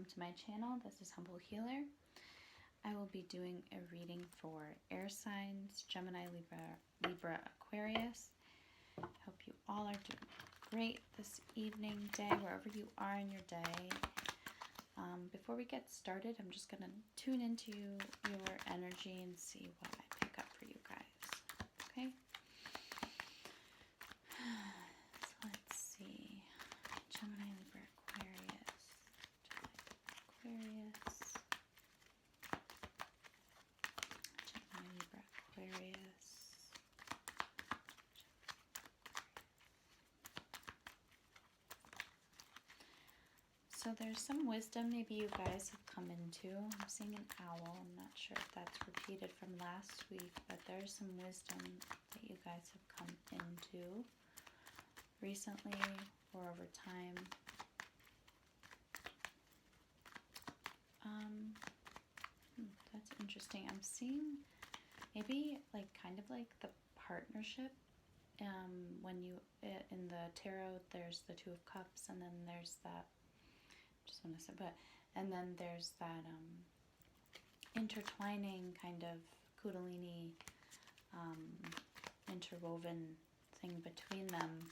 welcome to my channel. This is Humble Healer. I will be doing a reading for air signs, Gemini, Libra, Aquarius. I hope you all are doing great this evening, day, wherever you are in your day. Before we get started, I'm just going to tune into your energy and see what I pick up for you guys. Okay? So let's see. Gemini, Libra, Aquarius. Gemini, Libra, Aquarius. So there's some wisdom maybe you guys have come into. I'm seeing an owl. I'm not sure if that's repeated from last week, but there's some wisdom that you guys have come into recently or over time. That's interesting. I'm seeing maybe like kind of like the partnership. When you in the tarot, there's the Two of Cups, and then there's that. Just want to say, and then there's that intertwining kind of Kundalini, interwoven thing between them.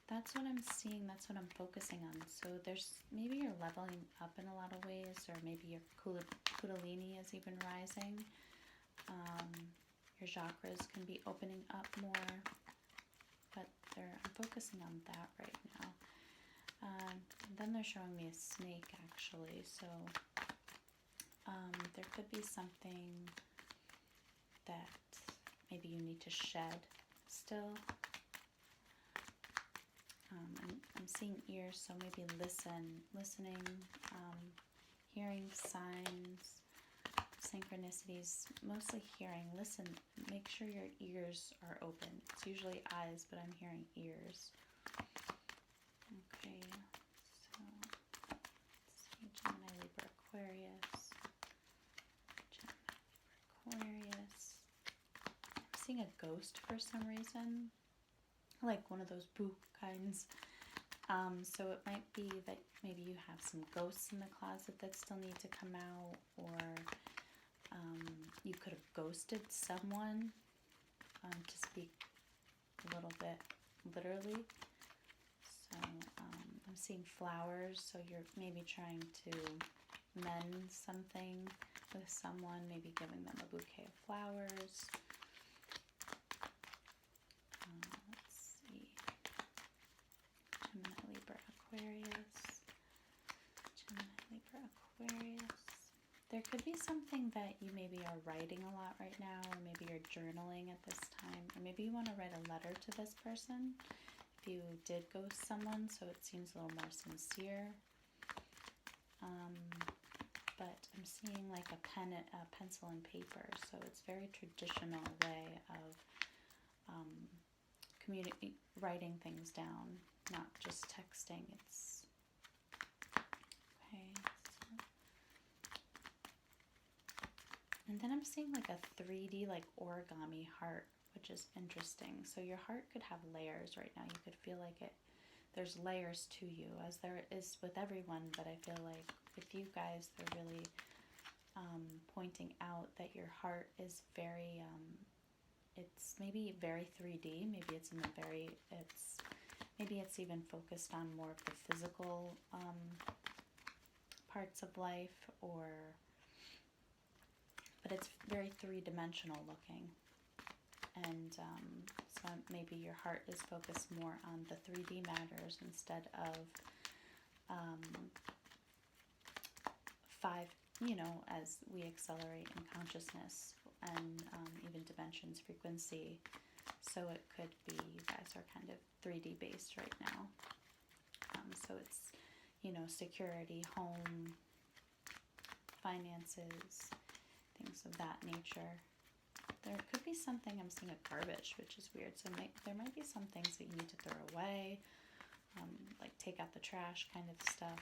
That's what I'm seeing. That's what I'm focusing on. So there's maybe you're leveling up in a lot of ways, or maybe your Kundalini is even rising. Your chakras can be opening up more, but I'm focusing on that right now. And then they're showing me a snake, actually. So there could be something that maybe you need to shed still. I'm seeing ears, so maybe listening, hearing signs, synchronicities, mostly hearing. Listen, make sure your ears are open. It's usually eyes, but I'm hearing ears. Okay, so let's see, Gemini, Libra, Aquarius. Gemini, Libra, Aquarius. I'm seeing a ghost for some reason, like one of those boo kinds. So it might be that maybe you have some ghosts in the closet that still need to come out, or you could have ghosted someone, to speak a little bit literally. So I'm seeing flowers, so you're maybe trying to mend something with someone, maybe giving them a bouquet of flowers. Let's see. Gemini, Libra, Aquarius. Gemini, Libra, Aquarius. There could be something that you maybe are writing a lot right now, or maybe you're journaling at this time, or maybe you want to write a letter to this person. If you did ghost someone, so it seems a little more sincere. But I'm seeing like a pencil and paper, so it's very traditional way of writing things down, not just texting. It's okay. So. And then I'm seeing like a 3D like origami heart, which is interesting. So your heart could have layers right now. You could feel like there's layers to you, as there is with everyone, but I feel like with you guys, they're really pointing out that your heart is very, it's maybe very 3D, maybe it's maybe it's even focused on more of the physical parts of life, but it's very three-dimensional looking. And so maybe your heart is focused more on the 3D matters instead of 5, as we accelerate in consciousness and even dimensions, frequency. So it could be you guys are kind of 3D based right now. So it's, security, home, finances, things of that nature. There could be something, I'm seeing a garbage, which is weird. So there might be some things that you need to throw away, like take out the trash kind of stuff.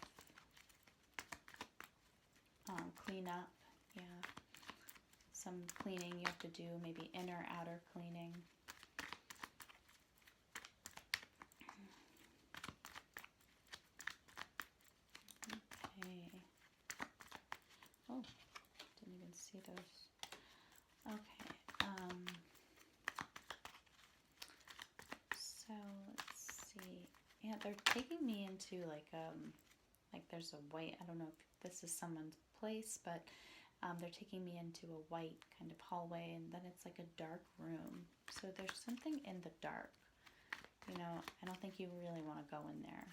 Clean up, yeah. Some cleaning you have to do, maybe inner, outer cleaning. Okay. see those. Okay. So let's see. Yeah, they're taking me into like there's a white, I don't know if this is someone's place, but they're taking me into a white kind of hallway, and then it's like a dark room. So there's something in the dark. You know, I don't think you really want to go in there.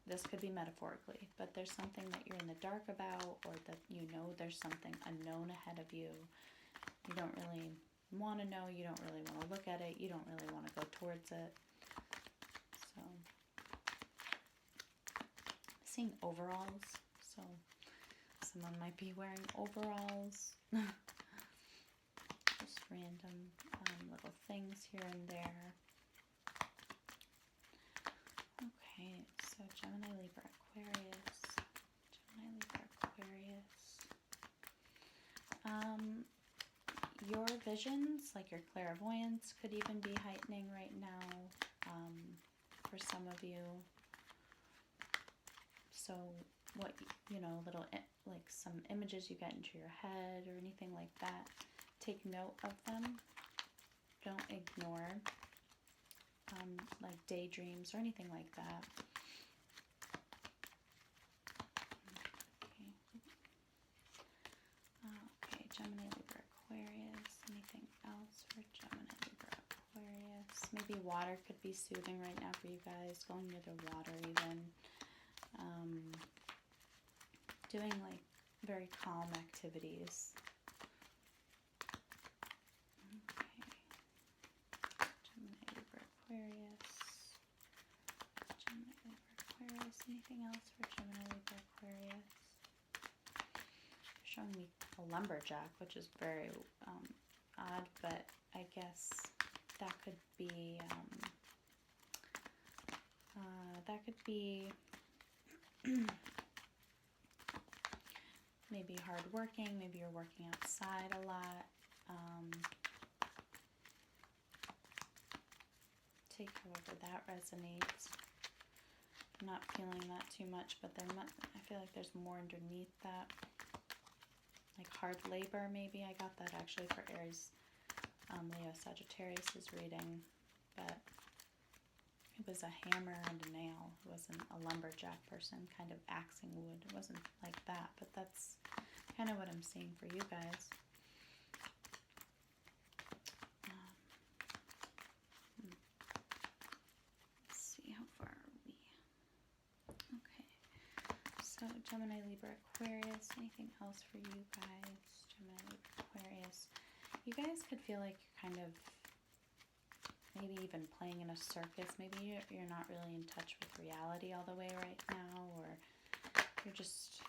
This could be metaphorically, but there's something that you're in the dark about, or that you know there's something unknown ahead of you. You don't really want to know. You don't really want to look at it. You don't really want to go towards it. So, seeing overalls. So, someone might be wearing overalls. Just random little things here and there. Okay, so Gemini, Libra, Aquarius. Gemini, Libra, Aquarius. Your visions, like your clairvoyance, could even be heightening right now for some of you. So what, you know, little, like some images you get into your head or anything like that, take note of them. Don't ignore like daydreams or anything like that. Okay, Gemini, Libra, Aquarius. Anything else for Gemini, Libra, Aquarius? Maybe water could be soothing right now for you guys. Going near the water even. Doing like very calm activities. Okay. Gemini, Libra, Aquarius. Gemini, Libra, Aquarius. Anything else for Gemini, Libra, Aquarius? You're showing me a lumberjack, which is very odd, but I guess that could be maybe hardworking. Maybe you're working outside a lot. Take however that resonates. I'm not feeling that too much, but I feel like there's more underneath that. Like hard labor, maybe. I got that actually for Aries, Leo, Sagittarius's reading, but it was a hammer and a nail. It wasn't a lumberjack person kind of axing wood. It wasn't like that, but that's kind of what I'm seeing for you guys. Let's see, how far are we? Okay, so Gemini, Libra, Aquarius. Anything else for you guys? Gemini, Libra, Aquarius. You guys could feel like you're kind of maybe even playing in a circus. Maybe you're not really in touch with reality all the way right now, or you're just,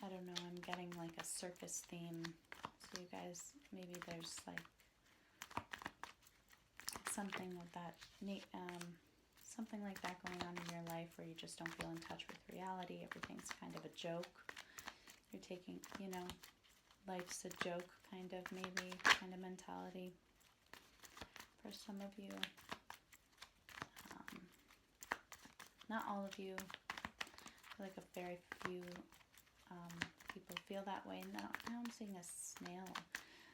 I don't know, I'm getting like a circus theme. So you guys, maybe there's like something of that, something like that going on in your life where you just don't feel in touch with reality. Everything's kind of a joke. You're taking, you know, life's a joke kind of, maybe, kind of mentality. For some of you, not all of you, I feel like a very few people feel that way. Now I'm seeing a snail.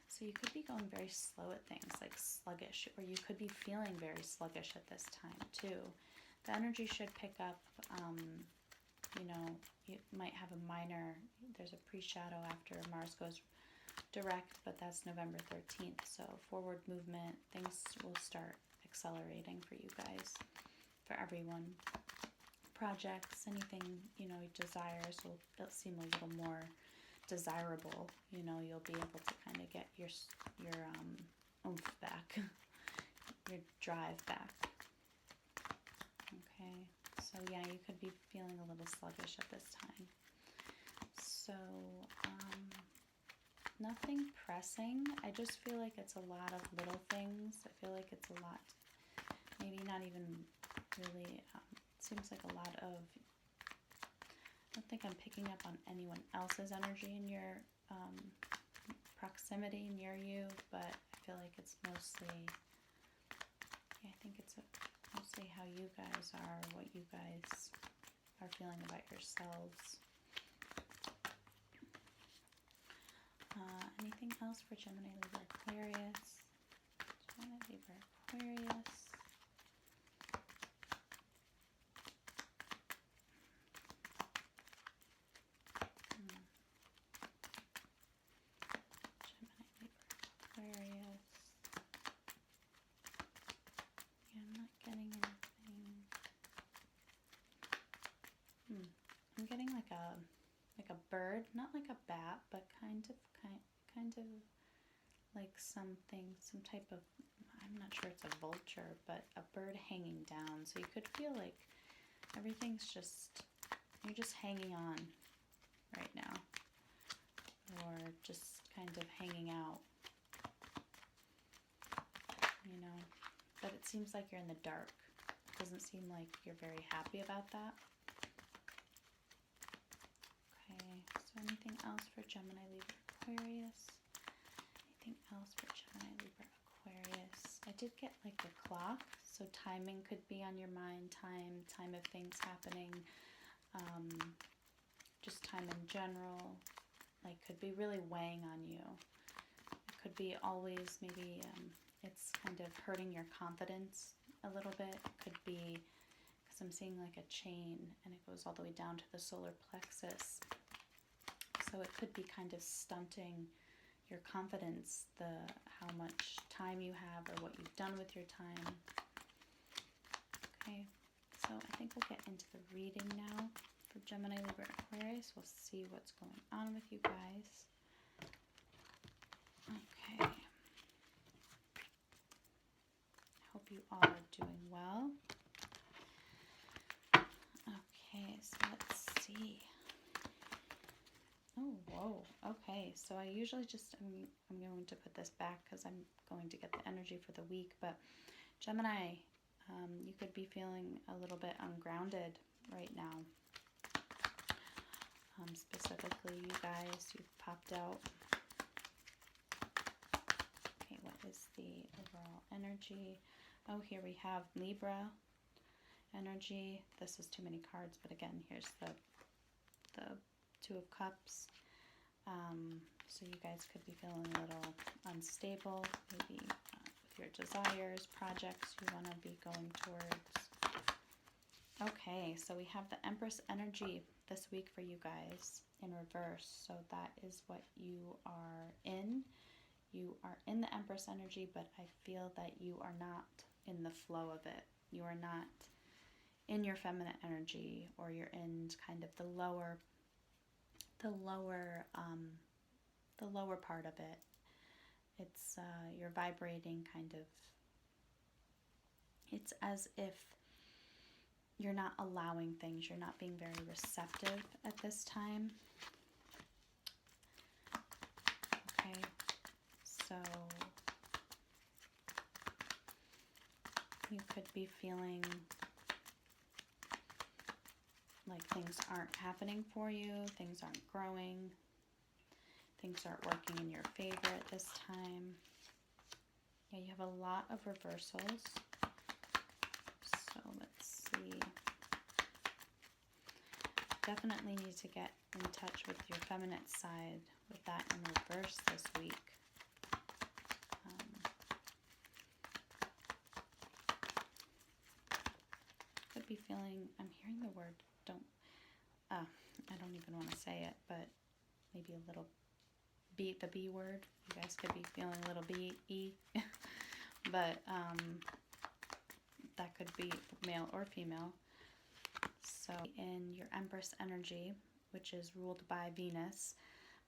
So you could be going very slow at things, like sluggish, or you could be feeling very sluggish at this time too. The energy should pick up, you know, you might have a minor, there's a pre-shadow after Mars goes direct, but that's November 13th, so forward movement, things will start accelerating for you guys, for everyone. Projects, anything, you know, desires will seem a little more desirable. You know, you'll be able to kind of get your oomph back, your drive back. Okay, so yeah, you could be feeling a little sluggish at this time. So, nothing pressing. I just feel like it's a lot of little things. I feel like it's a lot, maybe not even really, seems like a lot of, I don't think I'm picking up on anyone else's energy in your proximity near you, but I feel like it's mostly, yeah, I think it's mostly how you guys are, what you guys are feeling about yourselves. Anything else for Gemini, Libra, Aquarius? Gemini, Libra, Aquarius. Aquarius. Yeah, I'm not getting anything. I'm getting like a bird, not like a bat, but kind of like something, some type of, I'm not sure it's a vulture, but a bird hanging down. So you could feel like everything's just, you're just hanging on right now, or just kind of hanging out. You know, but it seems like you're in the dark. It doesn't seem like you're very happy about that. Okay, so anything else for Gemini, Libra, Aquarius? Anything else for Gemini, Libra, Aquarius? I did get like a clock, so timing could be on your mind, time of things happening, just time in general, like could be really weighing on you. It could be always maybe, it's kind of hurting your confidence a little bit. It could be, because I'm seeing like a chain and it goes all the way down to the solar plexus. So it could be kind of stunting your confidence, how much time you have or what you've done with your time. Okay, so I think we'll get into the reading now for Gemini, Libra, Aquarius. We'll see what's going on with you guys. Okay. Hope you all are doing well. Okay, so let's see. Oh, whoa. Okay, so I usually just, I'm going to put this back because I'm going to get the energy for the week. But Gemini, you could be feeling a little bit ungrounded right now. Specifically, you guys, you've popped out. Okay, what is the overall energy? Oh, here we have Libra energy. This is too many cards, but again, here's the Two of Cups. So you guys could be feeling a little unstable, maybe with your desires, projects you want to be going towards. Okay, so we have the Empress energy this week for you guys in reverse. So that is what you are in. You are in the Empress energy, but I feel that you are not in the flow of it. You are not in your feminine energy, or you're in kind of the lower part of it. It's you're vibrating kind of, it's as if you're not allowing things, you're not being very receptive at this time. Okay, so you could be feeling like things aren't happening for you, things aren't growing, things aren't working in your favor at this time. Yeah, you have a lot of reversals. So let's see. Definitely need to get in touch with your feminine side with that in reverse this week. Could be feeling, I'm hearing the word, I don't even want to say it, but maybe a little B, the B word. You guys could be feeling a little B-E, but that could be male or female. So in your Empress energy, which is ruled by Venus,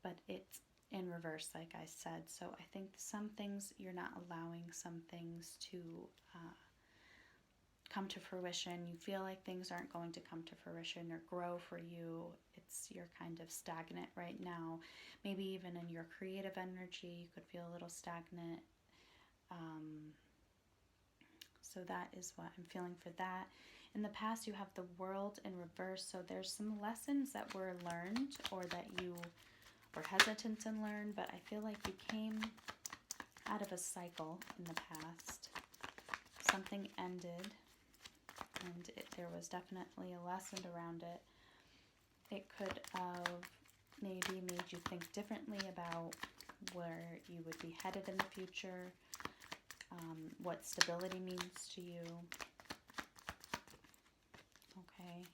but it's in reverse, like I said. So I think some things you're not allowing some things to come to fruition. You feel like things aren't going to come to fruition or grow for you. You're kind of stagnant right now. Maybe even in your creative energy, you could feel a little stagnant. So that is what I'm feeling for that. In the past, you have the World in reverse. So there's some lessons that were learned, or that you were hesitant to learn, but I feel like you came out of a cycle in the past. Something ended, and there was definitely a lesson around it. It could have maybe made you think differently about where you would be headed in the future, what stability means to you. Okay,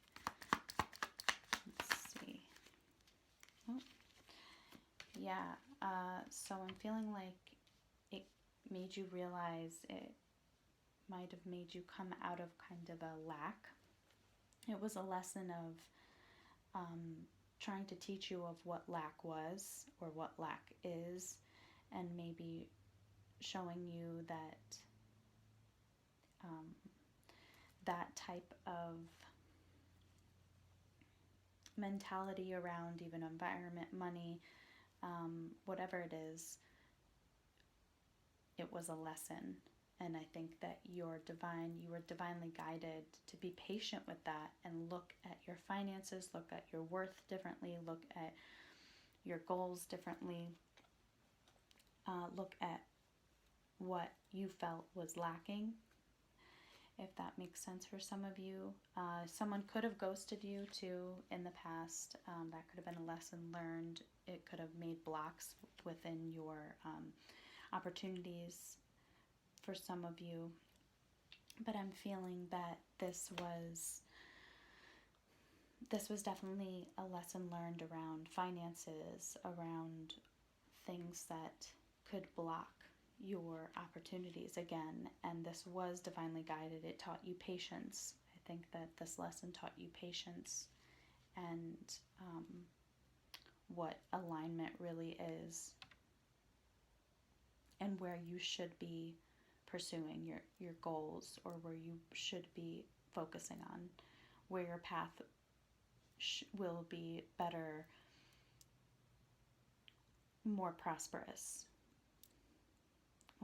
let's see. Oh, yeah, so I'm feeling like it made you realize, it might have made you come out of kind of a lack. It was a lesson of trying to teach you of what lack was or what lack is, and maybe showing you that that type of mentality around even environment, money, whatever it is, it was a lesson. And I think that you were divinely guided to be patient with that and look at your finances, look at your worth differently, look at your goals differently, look at what you felt was lacking, if that makes sense for some of you. Someone could have ghosted you too in the past. That could have been a lesson learned. It could have made blocks within your opportunities for some of you. But I'm feeling that this was definitely a lesson learned around finances, around things that could block your opportunities again. And this was divinely guided. It taught you patience. I think that this lesson taught you patience and what alignment really is, and where you should be pursuing your goals, or where you should be focusing on, where your path will be better, more prosperous.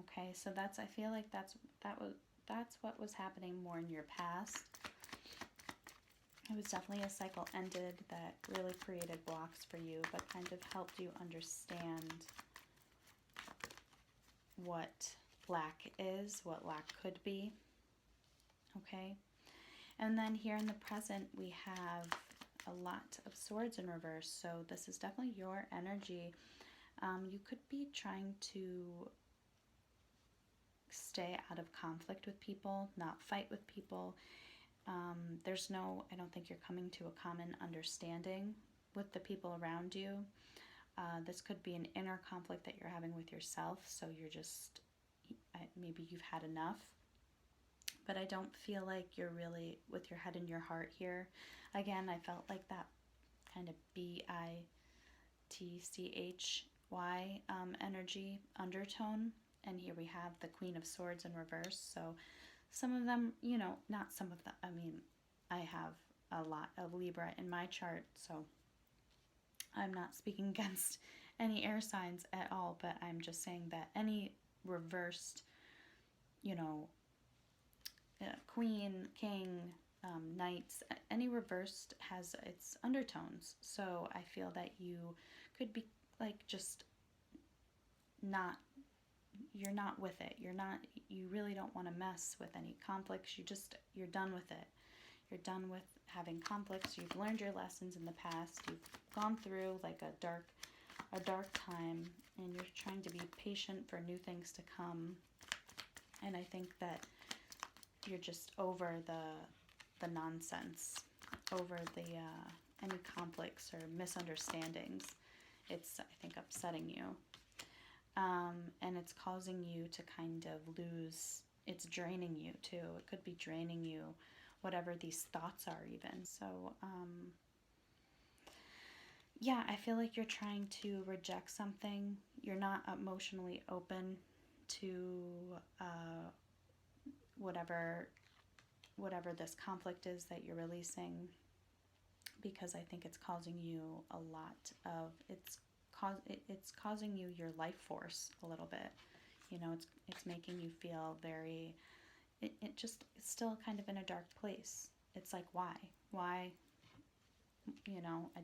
Okay, so I feel like that's what was happening more in your past. It was definitely a cycle ended that really created blocks for you, but kind of helped you understand what lack is, what lack could be. Okay, and then here in the present we have a lot of swords in reverse, so this is definitely your energy. You could be trying to stay out of conflict with people, not fight with people. I don't think you're coming to a common understanding with the people around you. This could be an inner conflict that you're having with yourself, so you're just, maybe you've had enough. But I don't feel like you're really with your head in your heart here. Again, I felt like that kind of bitchy energy undertone. And here we have the Queen of Swords in reverse. So some of them, not some of them, I have a lot of Libra in my chart, so I'm not speaking against any air signs at all, but I'm just saying that any reversed, Queen, King, Knights, any reversed has its undertones. So I feel that you could be like just you're not with it. You really don't want to mess with any conflicts. You're done with it. You're done with having conflicts. You've learned your lessons in the past. You've gone through like a dark time, and you're trying to be patient for new things to come. And I think that you're just over the nonsense, over any conflicts or misunderstandings. It's, I think, upsetting you. And it's causing you to kind of lose, it's draining you too. It could be draining you, whatever these thoughts are even. So, yeah, I feel like you're trying to reject something. You're not emotionally open to whatever this conflict is that you're releasing, because I think it's causing you a lot of, it's causing you your life force a little bit. It's making you feel very, it just, it's still kind of in a dark place. It's like, why, I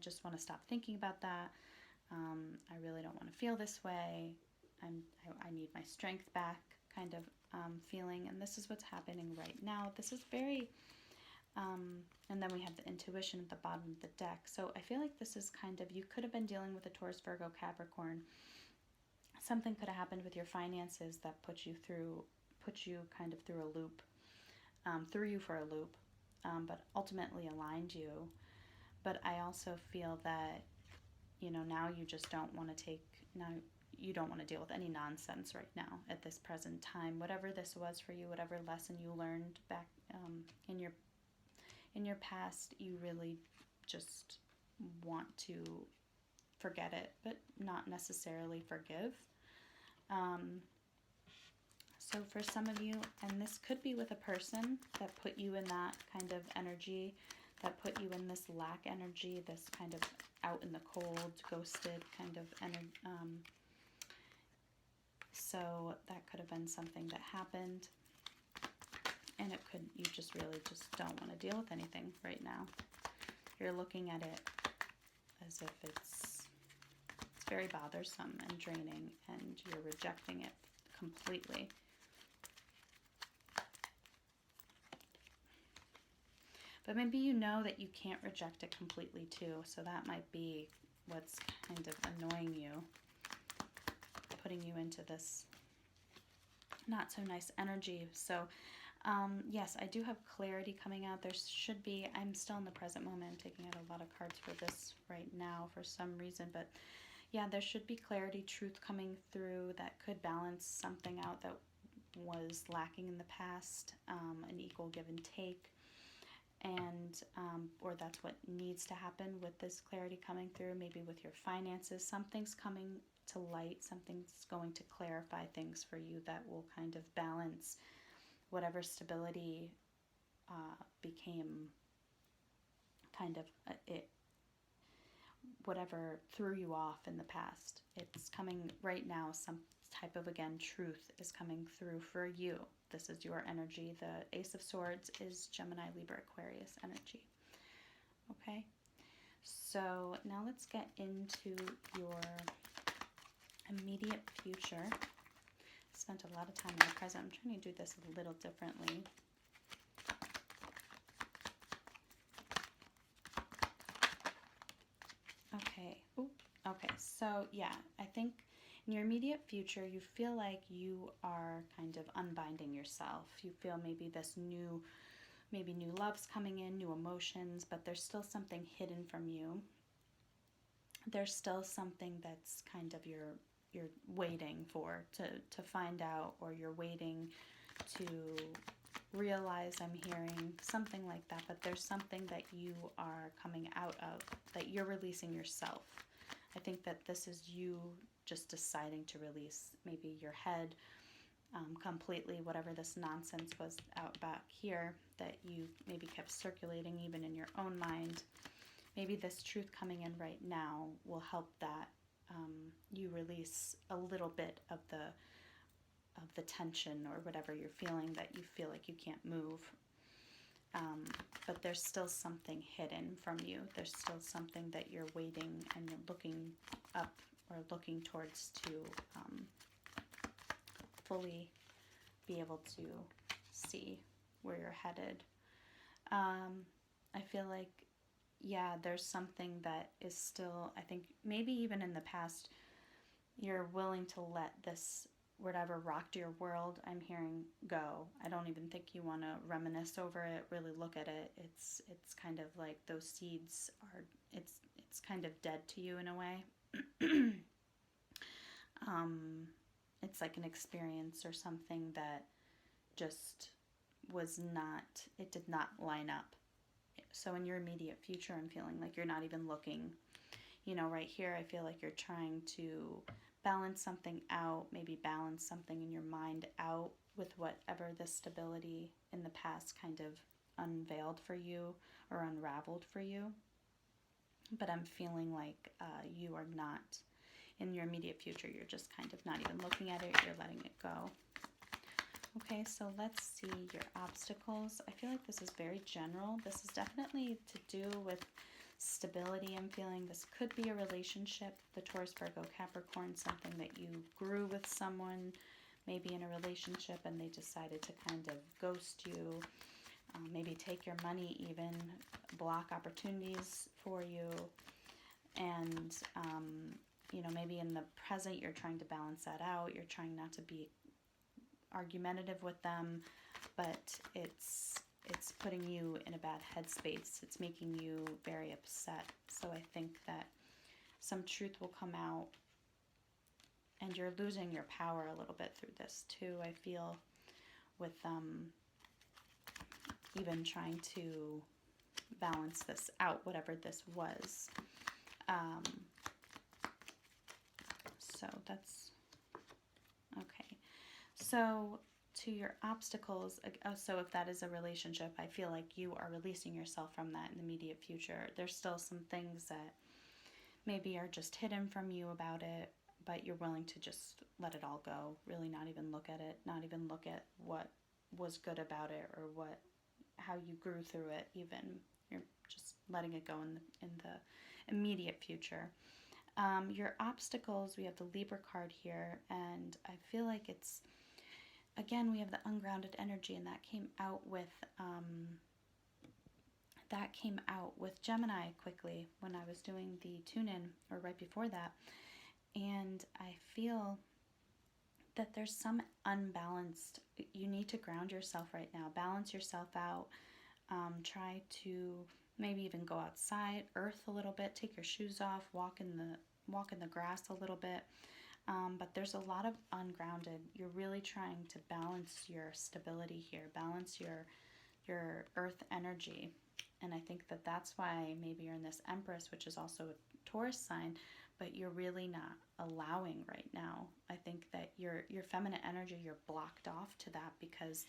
just want to stop thinking about that. I really don't want to feel this way. I need my strength back, kind of feeling. And this is what's happening right now. This is very, and then we have the intuition at the bottom of the deck. So I feel like this is kind of, you could have been dealing with a Taurus, Virgo, Capricorn, something could have happened with your finances that put you kind of through a loop, threw you for a loop, but ultimately aligned you. But I also feel that, now you just don't want to you don't want to deal with any nonsense right now at this present time. Whatever this was for you, whatever lesson you learned back in your past, you really just want to forget it, but not necessarily forgive. So for some of you, and this could be with a person that put you in that kind of energy, that put you in this lack energy, this kind of out in the cold, ghosted kind of energy. So that could have been something that happened, and you just really just don't want to deal with anything right now. You're looking at it as if it's very bothersome and draining, and you're rejecting it completely. But maybe you know that you can't reject it completely too, so that might be what's kind of annoying you, putting you into this not so nice energy. So yes, I do have clarity coming out. There should be, I'm still in the present moment. I'm taking out a lot of cards for this right now for some reason, but yeah, there should be clarity, truth coming through that could balance something out that was lacking in the past, an equal give and take. And or that's what needs to happen with this clarity coming through. Maybe with your finances, something's coming to light, something's going to clarify things for you that will kind of balance whatever stability became kind of whatever threw you off in the past. It's coming right now. Some type of, again, truth is coming through for you. This is your energy. The Ace of Swords is Gemini, Libra, Aquarius energy. Okay, so now let's get into your immediate future. I spent a lot of time in the present. I'm trying to do this a little differently. Okay. Ooh. Okay, so yeah, I think in your immediate future, you feel like you are kind of unbinding yourself. You feel maybe new love's coming in, new emotions, but there's still something hidden from you. There's still something that's kind of you're waiting for to find out, or you're waiting to realize. I'm hearing something like that, but there's something that you are coming out of, that you're releasing yourself. I think that this is you just deciding to release maybe your head completely, whatever this nonsense was out back here that you maybe kept circulating even in your own mind. Maybe this truth coming in right now will help that you release a little bit of the tension or whatever you're feeling, that you feel like you can't move. But there's still something hidden from you. There's still something that you're waiting and you're looking up or looking towards to fully be able to see where you're headed. I feel like, yeah, there's something that is still, I think maybe even in the past, you're willing to let this whatever rocked your world, I'm hearing, go. I don't even think you want to reminisce over it, really look at it. It's kind of like those seeds are, it's kind of dead to you in a way. It's like an experience or something that just was not, it did not line up. So in your immediate future, I'm feeling like you're not even looking. Right here, I feel like you're trying to balance something out, maybe balance something in your mind out with whatever the stability in the past kind of unveiled for you or unraveled for you. But I'm feeling like you are not, in your immediate future, you're just kind of not even looking at it, you're letting it go. Okay, so let's see your obstacles. I feel like this is very general. This is definitely to do with stability. I'm feeling this could be a relationship, the Taurus, Virgo, Capricorn, something that you grew with someone, maybe in a relationship, and they decided to kind of ghost you, maybe take your money even, block opportunities for you, and, maybe in the present you're trying to balance that out. You're trying not to be argumentative with them, but it's putting you in a bad headspace. It's making you very upset. So I think that some truth will come out, and you're losing your power a little bit through this too, I feel, with even trying to balance this out, whatever this was. So that's okay. So to your obstacles, so if that is a relationship, I feel like you are releasing yourself from that in the immediate future. There's still some things that maybe are just hidden from you about it, but you're willing to just let it all go, really not even look at it, not even look at what was good about it or how you grew through it even. You're just letting it go in the immediate future. Your obstacles, we have the Libra card here, and I feel like it's, again, we have the ungrounded energy, and that came out with Gemini quickly when I was doing the tune-in, or right before that. And I feel that there's some unbalanced, you need to ground yourself right now, balance yourself out, try to maybe even go outside, earth a little bit, take your shoes off, walk in the grass a little bit. But there's a lot of ungrounded. You're really trying to balance your stability here, balance your earth energy. And I think that that's why maybe you're in this Empress, which is also a Taurus sign, but you're really not allowing right now. I think that your feminine energy, you're blocked off to that, because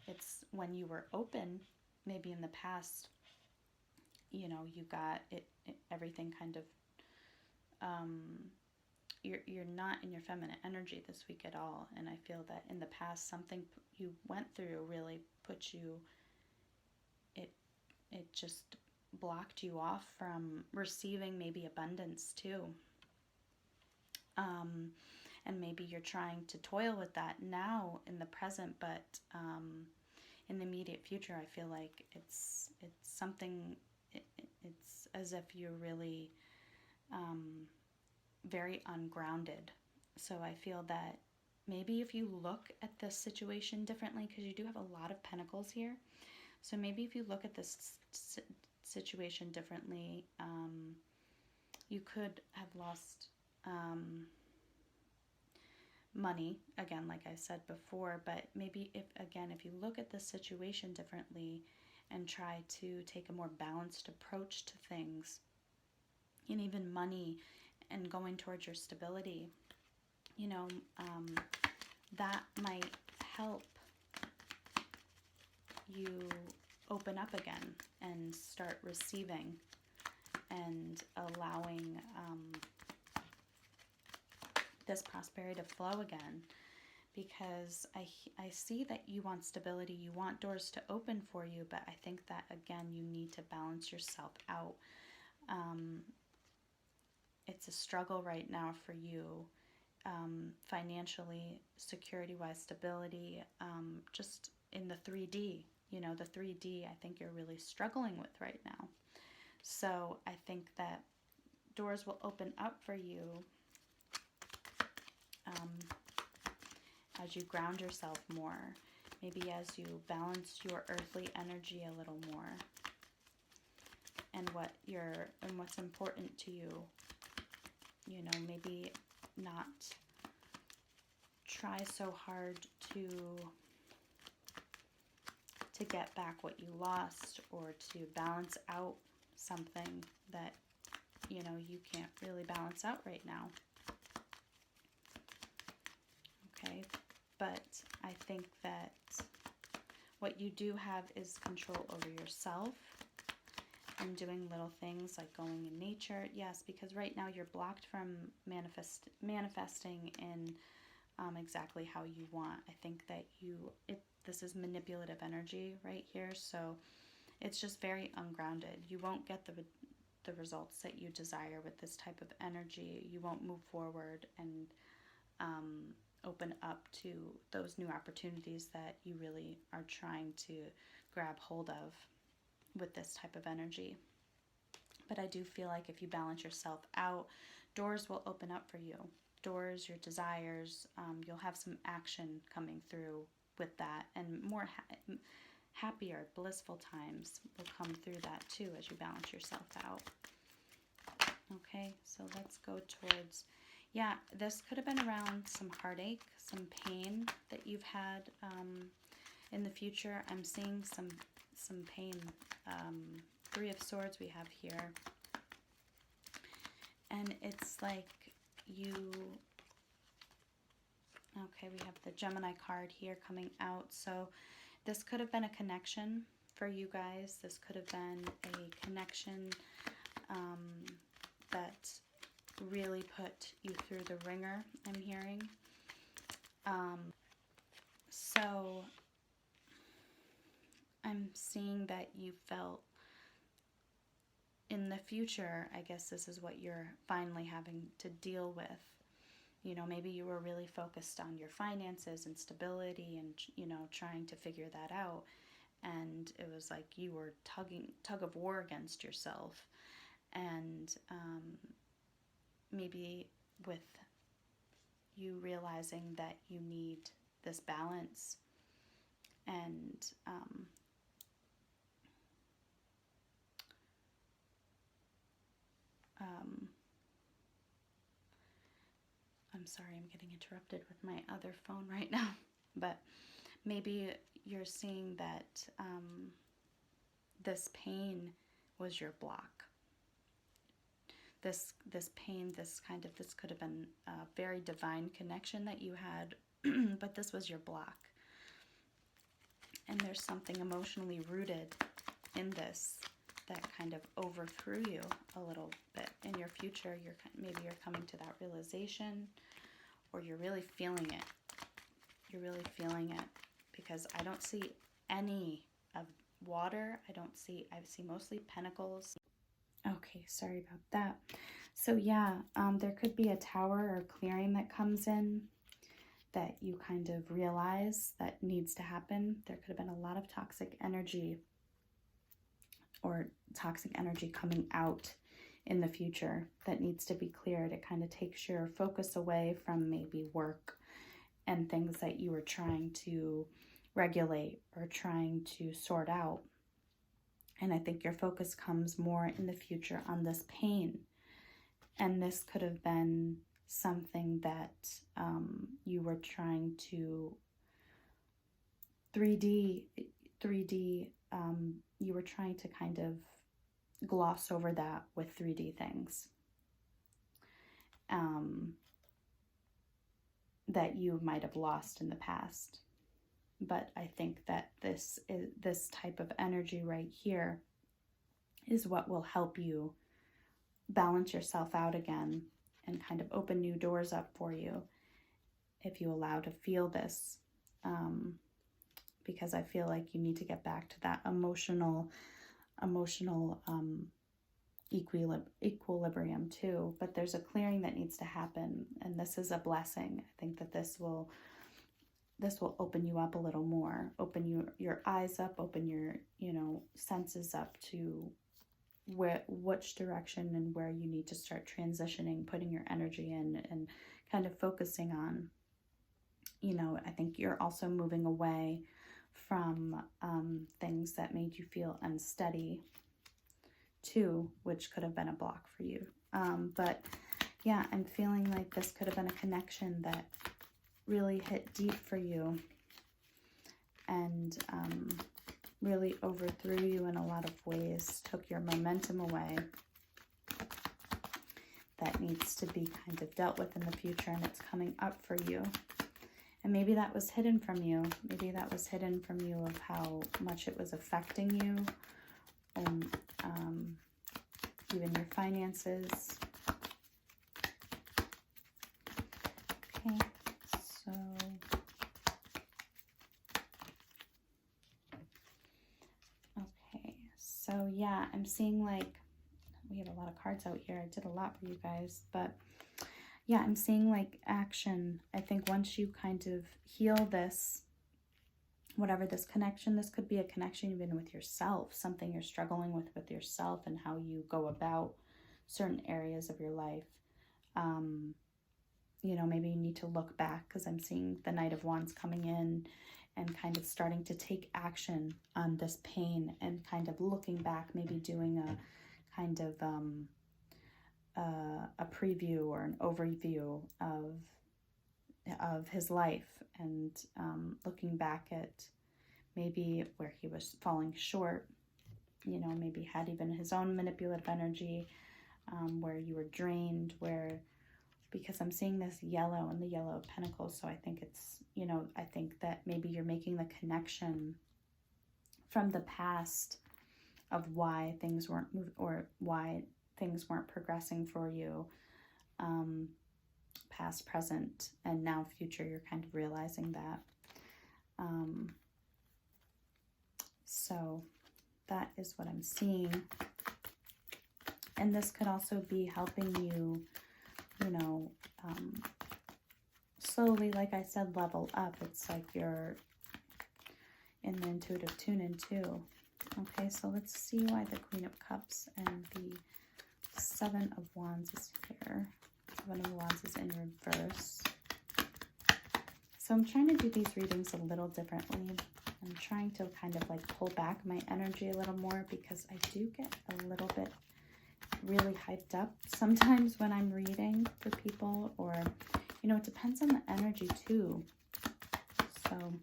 it's when you were open, maybe in the past, you got it everything kind of, you're not in your feminine energy this week at all. And I feel that in the past, something you went through really put you, it just blocked you off from receiving maybe abundance too. And maybe you're trying to toil with that now in the present, but in the immediate future, I feel like it's something, it's as if you're really very ungrounded. So I feel that maybe if you look at this situation differently, because you do have a lot of pentacles here, so maybe if you look at this situation differently, you could have lost money, again, like I said before, but maybe if you look at this situation differently and try to take a more balanced approach to things, and even money and going towards your stability, that might help you open up again and start receiving and allowing this prosperity to flow again. Because I see that you want stability, you want doors to open for you, but I think that, again, you need to balance yourself out. It's a struggle right now for you, financially, security-wise, stability, just in the 3D. The 3D, I think you're really struggling with right now. So I think that doors will open up for you as you ground yourself more, maybe as you balance your earthly energy a little more, and what's important to you. Maybe not try so hard to get back what you lost, or to balance out something that you can't really balance out right now. Okay, but I think that what you do have is control over yourself and doing little things like going in nature. Yes, because right now you're blocked from manifesting in exactly how you want. I think that this is manipulative energy right here, so it's just very ungrounded. You won't get the results that you desire with this type of energy. You won't move forward and open up to those new opportunities that you really are trying to grab hold of with this type of energy. But I do feel like if you balance yourself out, doors will open up for you. Doors, your desires, you'll have some action coming through with that, and more happier, blissful times will come through that too as you balance yourself out. Okay, so let's go towards, yeah, this could have been around some heartache, some pain that you've had in the future. I'm seeing some pain. Three of Swords we have here. And it's like you, okay, we have the Gemini card here coming out. So this could have been a connection for you guys. This could have been a connection that really put you through the ringer, I'm hearing. So I'm seeing that you felt in the future, I guess this is what you're finally having to deal with. You know, maybe you were really focused on your finances and stability and, you know, trying to figure that out. And it was like you were tug of war against yourself. And maybe with you realizing that you need this balance and I'm sorry, I'm getting interrupted with my other phone right now, but maybe you're seeing that this pain was your block. This pain, this could have been a very divine connection that you had, but this was your block. And there's something emotionally rooted in this that kind of overthrew you a little bit. In your future, maybe you're coming to that realization, or you're really feeling it. You're really feeling it, because I don't see any of water. I see mostly pentacles. Okay, sorry about that. So yeah, there could be a tower or clearing that comes in that you kind of realize that needs to happen. There could have been a lot of toxic energy or toxic energy coming out in the future that needs to be cleared. It kind of takes your focus away from maybe work and things that you were trying to regulate or trying to sort out. And I think your focus comes more in the future on this pain. And this could have been something that you were trying to 3D, you were trying to kind of gloss over that with 3D things that you might have lost in the past. But I think that this type of energy right here is what will help you balance yourself out again and kind of open new doors up for you if you allow to feel this. Because I feel like you need to get back to that emotional equilibrium too. But there's a clearing that needs to happen, and this is a blessing. I think that this will open you up a little more, open your eyes up, open your senses up to which direction and where you need to start transitioning, putting your energy in, and kind of focusing on. I think you're also moving away from things that made you feel unsteady too, which could have been a block for you. But yeah, I'm feeling like this could have been a connection that really hit deep for you and really overthrew you in a lot of ways, took your momentum away. That needs to be kind of dealt with in the future, and it's coming up for you. And maybe that was hidden from you. Maybe that was hidden from you of how much it was affecting you, and even your finances. Okay, so yeah, I'm seeing like we have a lot of cards out here. I did a lot for you guys, but yeah, I'm seeing like action. I think once you kind of heal this, whatever this connection, this could be a connection even with yourself, something you're struggling with yourself and how you go about certain areas of your life. You know, maybe you need to look back, because I'm seeing the Knight of Wands coming in and kind of starting to take action on this pain and kind of looking back, maybe doing a kind of a preview or an overview of his life, and looking back at maybe where he was falling short, you know, maybe had even his own manipulative energy, where you were drained, where, because I'm seeing this yellow and the Yellow of Pentacles. So I think it's, you know, I think that maybe you're making the connection from the past of why things weren't or why things weren't progressing for you, past, present, and now future. You're kind of realizing that. So that is what I'm seeing. And this could also be helping you, you know, slowly, like I said, level up. It's like you're in the intuitive tune-in too. Okay, so let's see why the Queen of Cups and the Seven of Wands is here. Seven of Wands is in reverse. So I'm trying to do these readings a little differently. I'm trying to kind of like pull back my energy a little more, because I do get a little bit really hyped up sometimes when I'm reading for people, or, you know, it depends on the energy too. So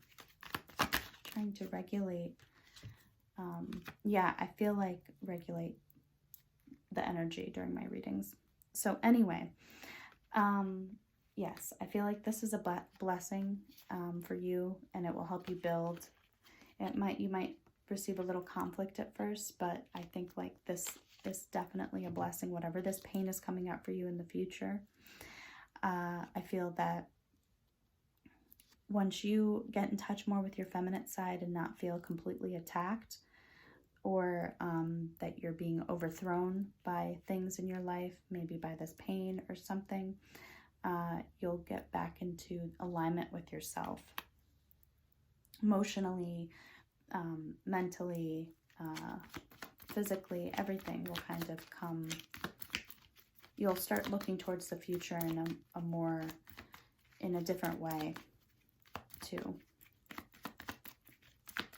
trying to regulate, yeah, I feel like regulate the energy during my readings. So anyway, yes, I feel like this is a blessing for you, and it will help you build. You might receive a little conflict at first, but I think like this is definitely a blessing. Whatever this pain is coming up for you in the future, I feel that once you get in touch more with your feminine side and not feel completely attacked, or that you're being overthrown by things in your life, maybe by this pain or something, you'll get back into alignment with yourself. Emotionally, mentally, physically, everything will kind of come. You'll start looking towards the future in a different way too.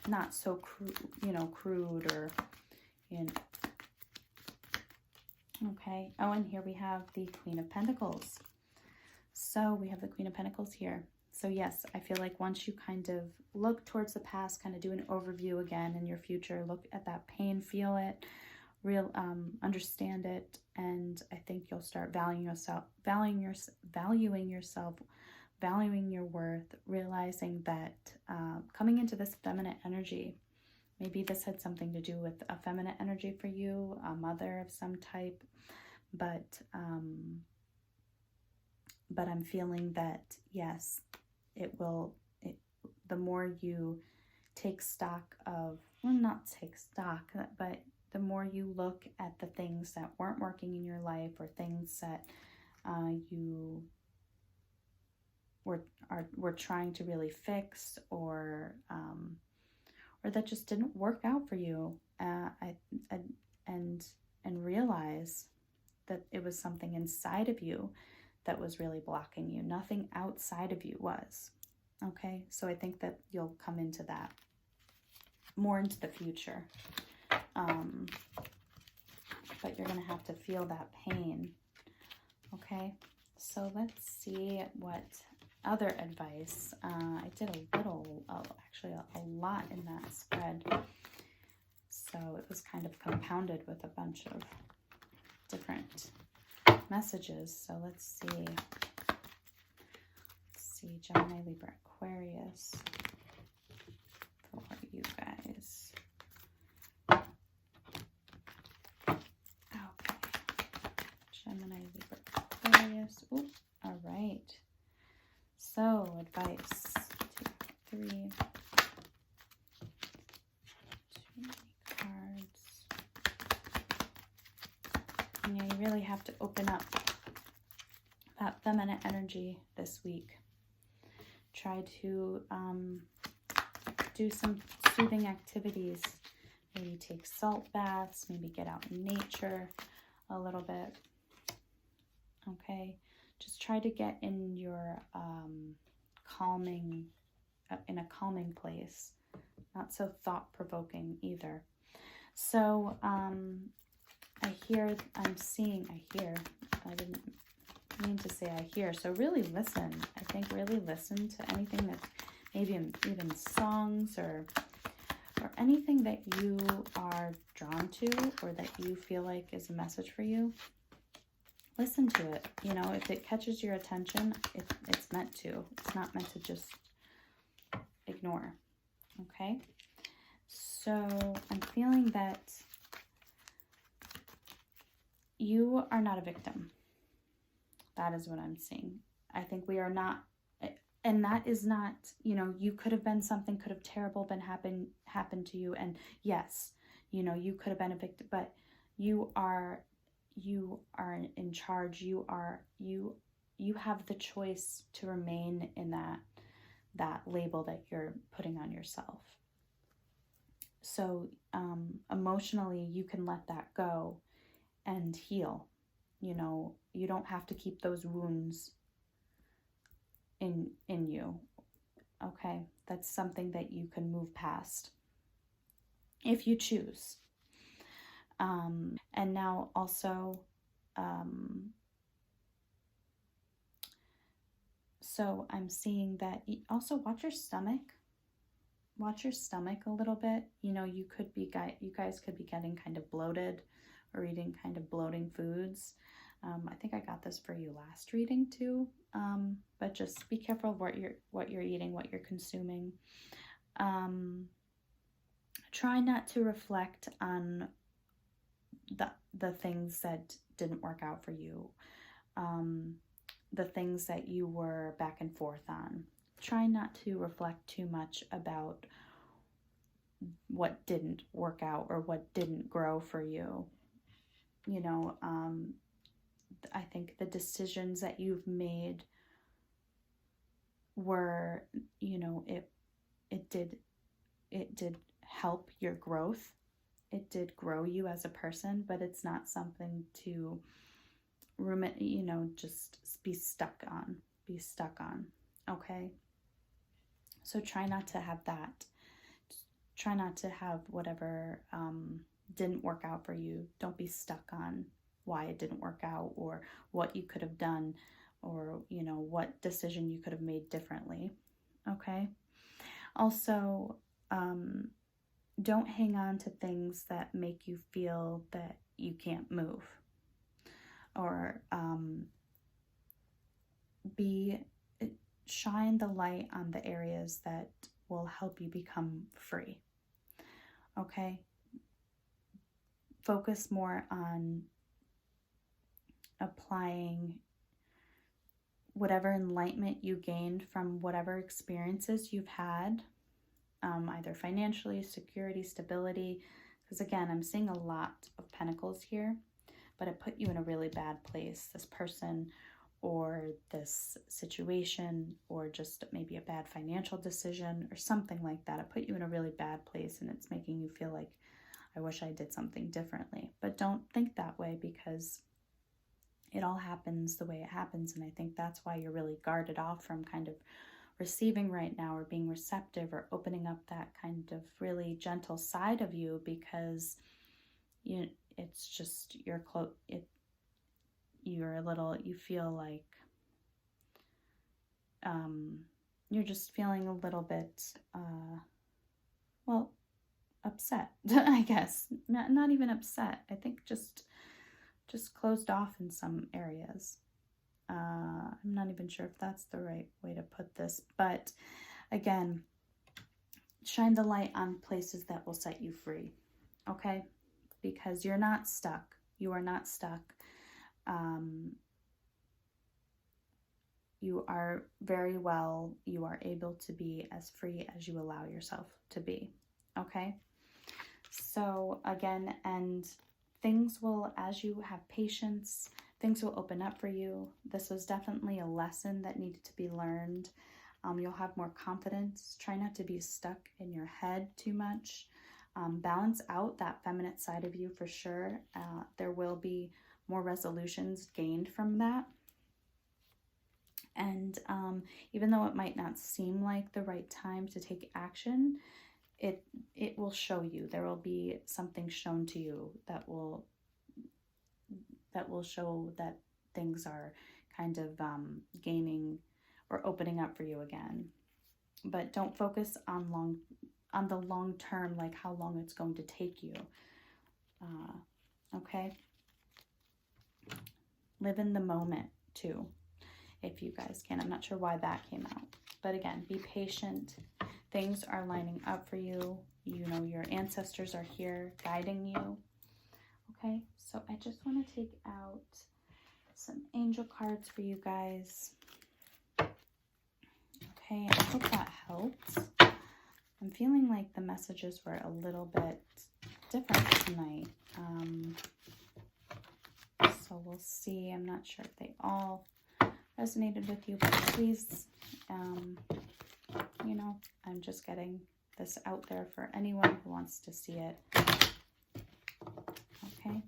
Not so crude or, you know. Okay. Oh, and here we have the Queen of Pentacles. So we have the Queen of Pentacles here. So yes, I feel like once you kind of look towards the past, kind of do an overview again in your future, look at that pain, feel it, understand it, and I think you'll start valuing yourself, valuing your worth, realizing that coming into this feminine energy, maybe this had something to do with a feminine energy for you, a mother of some type, but I'm feeling that yes, the more you take stock of, well, not take stock, but the more you look at the things that weren't working in your life, or things that you were trying to really fix, or that just didn't work out for you, and realize that it was something inside of you that was really blocking you. Nothing outside of you was. Okay, so I think that you'll come into that more into the future. But you're going to have to feel that pain. Okay, so let's see what other advice. I did a little, actually a lot in that spread. So it was kind of compounded with a bunch of different messages. So let's see. Gemini, Libra, Aquarius for you guys. Okay. Gemini, Libra, Aquarius. Ooh, all right. So advice. 2, 3. Too many cards. Yeah, you really have to open up that feminine energy this week. Try to do some soothing activities. Maybe take salt baths, maybe get out in nature a little bit. Okay, just try to get in your calming, in a calming place, not so thought-provoking either. So I hear, I didn't mean to say I hear. So really listen. I think really listen to anything that maybe even songs or anything that you are drawn to or that you feel like is a message for you. Listen to it. You know, if it catches your attention, it's meant to. It's not meant to just ignore. Okay? So I'm feeling that you are not a victim. That is what I'm seeing. I think we are not, and that is not, you know, you could have been, something could have terrible been happened to you, and yes, you know, you could have been a victim, but you are in charge. You have the choice to remain in that label that you're putting on yourself. So emotionally, you can let that go and heal. You know, you don't have to keep those wounds in you. Okay, that's something that you can move past if you choose. And now also, so I'm seeing that you also watch your stomach. Watch your stomach a little bit. You know, you guys could be getting kind of bloated or eating kind of bloating foods. I think I got this for you last reading too. But just be careful of what you're eating, what you're consuming. Try not to reflect on the things that didn't work out for you. The things that you were back and forth on. Try not to reflect too much about what didn't work out or what didn't grow for you. You know, I think the decisions that you've made were, you know, it did help your growth. It did grow you as a person, but it's not something to ruminate, you know, just be stuck on. Okay? So try not to have that. Try not to have whatever didn't work out for you. Don't be stuck on why it didn't work out or what you could have done or, you know, what decision you could have made differently. Okay? Also, don't hang on to things that make you feel that you can't move. Or shine the light on the areas that will help you become free. Okay? Focus more on applying whatever enlightenment you gained from whatever experiences you've had, either financially, security, stability. Because again, I'm seeing a lot of pentacles here, but it put you in a really bad place. This person or this situation or just maybe a bad financial decision or something like that. It put you in a really bad place and it's making you feel like, I wish I did something differently. But don't think that way because it all happens the way it happens. And I think that's why you're really guarded off from kind of receiving right now or being receptive or opening up that kind of really gentle side of you because it's just you feel like you're just feeling a little bit upset. I guess not even upset. I think just closed off in some areas. I'm not even sure if that's the right way to put this, but again, shine the light on places that will set you free. Okay? Because you're not stuck. You are not stuck. You are very well, you are able to be as free as you allow yourself to be. Okay? So again, and things will, as you have patience, things will open up for you. This was definitely a lesson that needed to be learned. You'll have more confidence. Try not to be stuck in your head too much. Balance out that feminine side of you for sure. There will be more resolutions gained from that. And even though it might not seem like the right time to take action, it will show you. There will be something shown to you that will show that things are kind of gaining or opening up for you again. But don't focus on the long term, like how long it's going to take you. Okay? Live in the moment too, if you guys can. I'm not sure why that came out. But again, be patient. Things are lining up for you. You know, your ancestors are here guiding you. Okay, so I just want to take out some angel cards for you guys. Okay, I hope that helps. I'm feeling like the messages were a little bit different tonight. So we'll see. I'm not sure if they all resonated with you, but please, you know, I'm just getting this out there for anyone who wants to see it. Okay.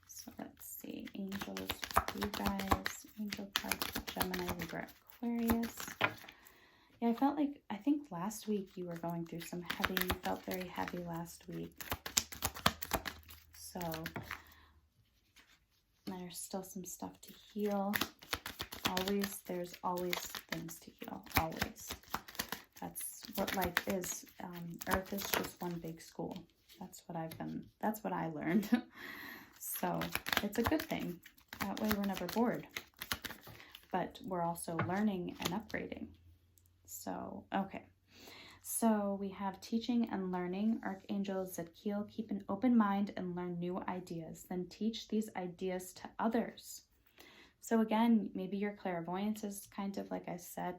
So let's see. Angels for you guys. Angel cards for Gemini, Libra, Aquarius. Yeah, I think last week you were going through some heavy, you felt very heavy last week. So there's still some stuff to heal. There's always things to heal, always. That's what life is. Earth is just one big school. That's what I learned. So it's a good thing. That way we're never bored. But we're also learning and upgrading. So, okay. So we have teaching and learning. Archangel Zadkiel, keep an open mind and learn new ideas. Then teach these ideas to others. So again, maybe your clairvoyance is kind of, like I said,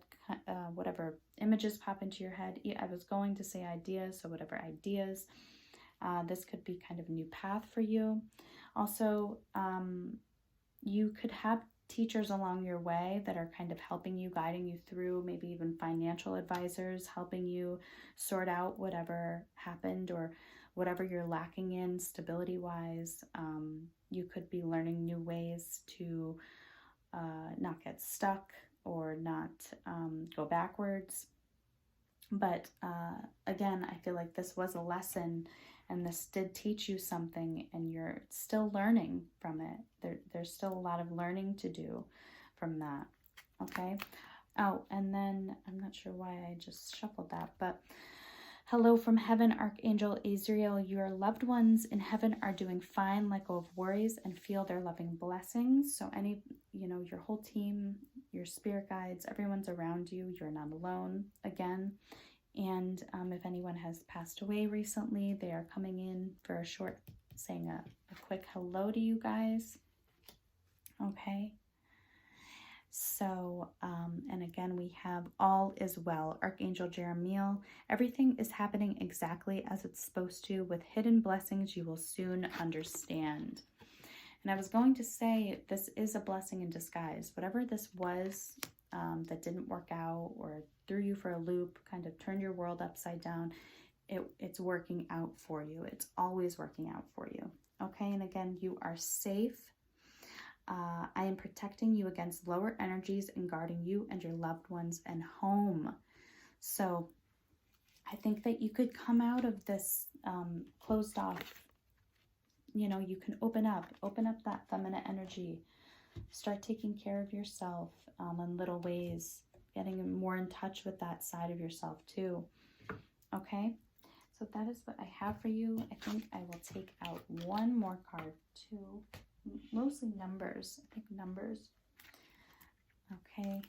whatever images pop into your head. I was going to say ideas, so whatever ideas. This could be kind of a new path for you. Also, you could have teachers along your way that are kind of helping you, guiding you through, maybe even financial advisors helping you sort out whatever happened or whatever you're lacking in stability-wise. You could be learning new ways to not get stuck or not go backwards. But again, I feel like this was a lesson and this did teach you something and you're still learning from it. There's still a lot of learning to do from that, okay? Oh, and then I'm not sure why I just shuffled that, but hello from heaven, Archangel Azrael. Your loved ones in heaven are doing fine. Let go of worries and feel their loving blessings. So your whole team, your spirit guides, everyone's around you. You're not alone again. And if anyone has passed away recently, they are coming in for saying a quick hello to you guys. Okay. So, and again, we have all is well. Archangel Jeremiel, everything is happening exactly as it's supposed to. With hidden blessings, you will soon understand. And I was going to say, this is a blessing in disguise. Whatever this was that didn't work out or threw you for a loop, kind of turned your world upside down, it's working out for you. It's always working out for you. Okay, and again, you are safe. I am protecting you against lower energies and guarding you and your loved ones and home. So I think that you could come out of this closed off. You can open up that feminine energy. Start taking care of yourself in little ways, getting more in touch with that side of yourself too. Okay, so that is what I have for you. I think I will take out one more card too. Mostly numbers. I think numbers. Okay,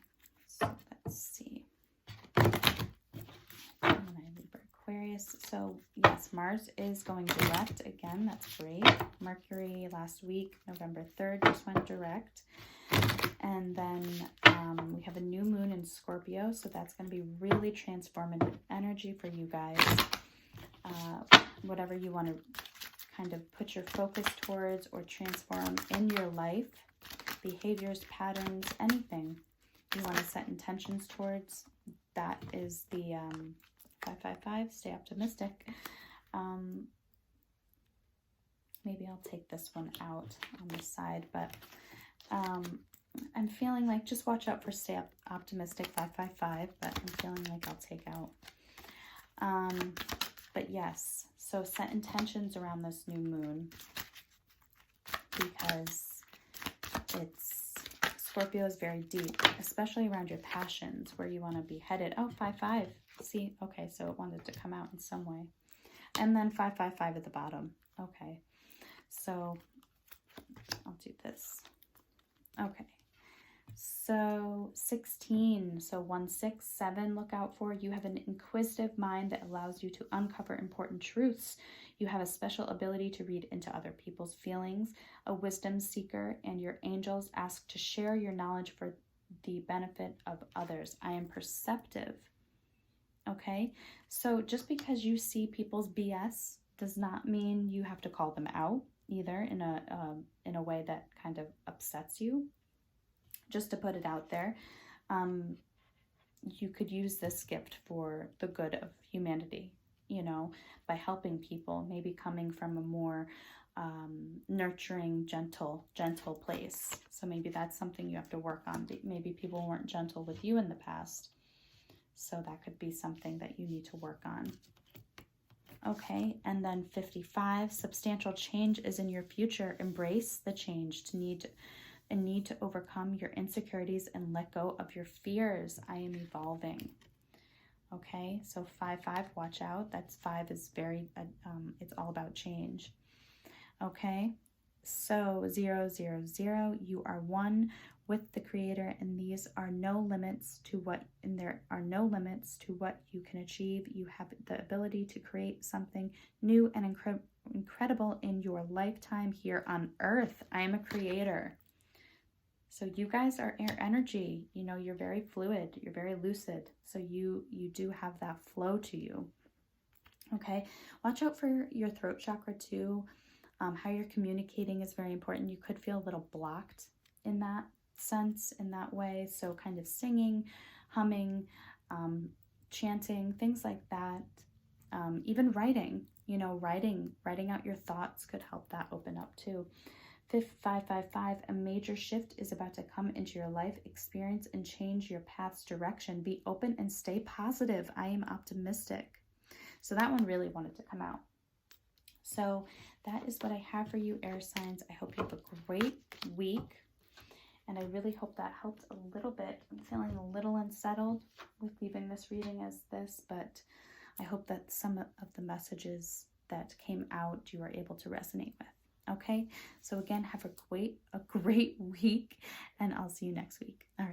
so let's see. Gemini, Libra, Aquarius. So yes, Mars is going direct again. That's great. Mercury last week, November 3rd, just went direct. And then we have a new moon in Scorpio, so that's going to be really transformative energy for you guys. Whatever you want to kind of put your focus towards or transform in your life, behaviors, patterns, anything you want to set intentions towards, that is the 555, stay optimistic. maybe I'll take this one out on the side, but I'm feeling like just watch out for stay optimistic 555, but I'm feeling like I'll take out. But yes, so set intentions around this new moon, because Scorpio is very deep, especially around your passions, where you want to be headed. Oh, 5-5. See, okay, so it wanted to come out in some way. And then 5-5-5 at the bottom. Okay, so I'll do this. Okay, so 16, so 1-6-7, look out for. You have an inquisitive mind that allows you to uncover important truths. You have a special ability to read into other people's feelings, a wisdom seeker, and your angels ask to share your knowledge for the benefit of others. I am perceptive. Okay, so just because you see people's BS does not mean you have to call them out either in a way that kind of upsets you. Just to put it out there, you could use this gift for the good of humanity, you know, by helping people, maybe coming from a more nurturing, gentle place. So maybe that's something you have to work on. Maybe people weren't gentle with you in the past. So that could be something that you need to work on. Okay, and then 55, substantial change is in your future. Embrace the change need to overcome your insecurities and let go of your fears. I am evolving. Okay, so 5-5, watch out. That's 5 is very, it's all about change. Okay, so 0-0-0, you are one with the Creator, and there are no limits to what you can achieve. You have the ability to create something new and incredible in your lifetime here on Earth. I am a creator. So you guys are air energy. You know, you're very fluid. You're very lucid. So you do have that flow to you. Okay, watch out for your throat chakra too. How you're communicating is very important. You could feel a little blocked in that sense, in that way. So kind of singing, humming, chanting, things like that. Even writing, you know, writing out your thoughts could help that open up too. 5-5-5, a major shift is about to come into your life. Experience and change your path's direction. Be open and stay positive. I am optimistic. So that one really wanted to come out. So that is what I have for you, air signs. I hope you have a great week. And I really hope that helped a little bit. I'm feeling a little unsettled with leaving this reading as this, but I hope that some of the messages that came out you were able to resonate with. Okay, so again, have a great week, and I'll see you next week. All right.